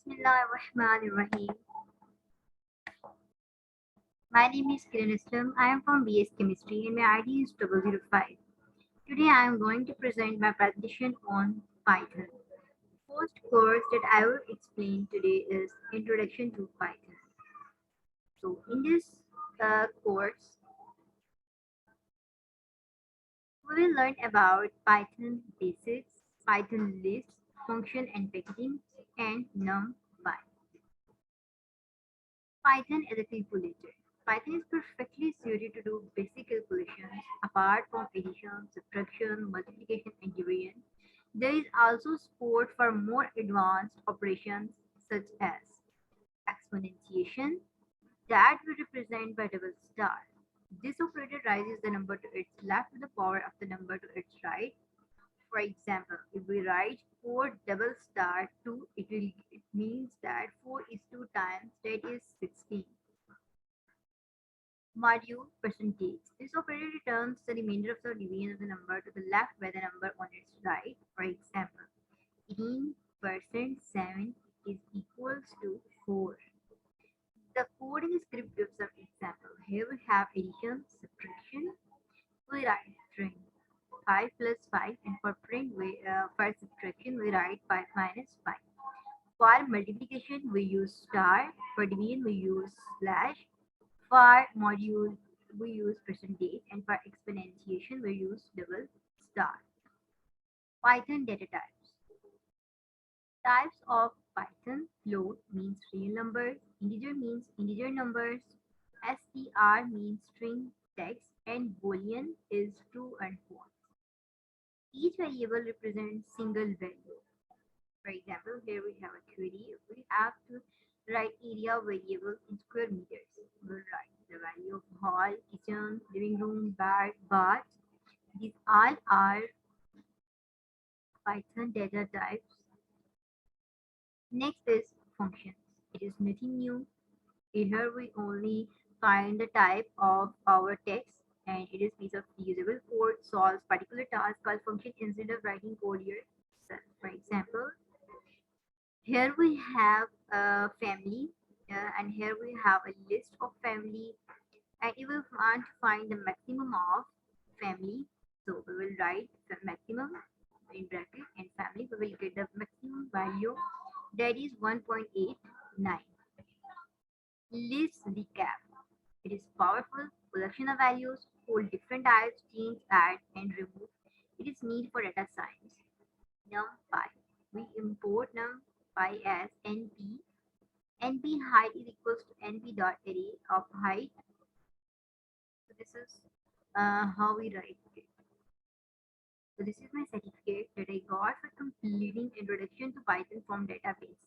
Bismillahirrahmanirrahim. My name is Kiran. I am from BS Chemistry and my ID is 005. Today I am going to present my presentation on Python. First course that I will explain today is Introduction to Python. So in this course, we will learn about Python basics, Python lists, function and packaging, and NumPy. Python as a calculator. Python is perfectly suited to do basic calculations apart from addition, subtraction, multiplication, and division. There is also support for more advanced operations such as exponentiation that we represent by double star. This operator raises the number to its left to the power of the number to its right. For example, if we write 4 double star 2, it means that 4 is 2 times, that is 16. Module percentage. This operator returns the remainder of the division of the number to the left by the number on its right. For example, 18% 7 is equals to 4. The coding script gives some example. Here we have addition, subtraction. We write string 5 plus 5, and for subtraction we write 5 minus 5. For multiplication we use star. For division we use slash. For module, we use percentage, and for exponentiation, we use double star. Python data types. Types of Python: float means real numbers, integer means integer numbers, str means string text, and boolean is true and false. Each variable represents single value. For example, here we have a query. We have to write area variable in square meters. We'll write the value of hall, kitchen, living room, bed, bath. These all are Python data types. Next is functions. It is nothing new. Here we only find the type of our text, and it is piece of usable code solves particular task called function instead of writing code yourself. For example, here we have a family, and here we have a list of family, and if we want to find the maximum of family, so we will write the maximum in bracket and family. We will get the maximum value, that is 1.89. List recap. It is powerful collection of values, hold different types, change, add, and remove. It is need for data science. NumPy. We import NumPy as np. np height is equals to np dot array of height. So this is how we write it. So this is my certificate that I got for completing Introduction to Python from Database.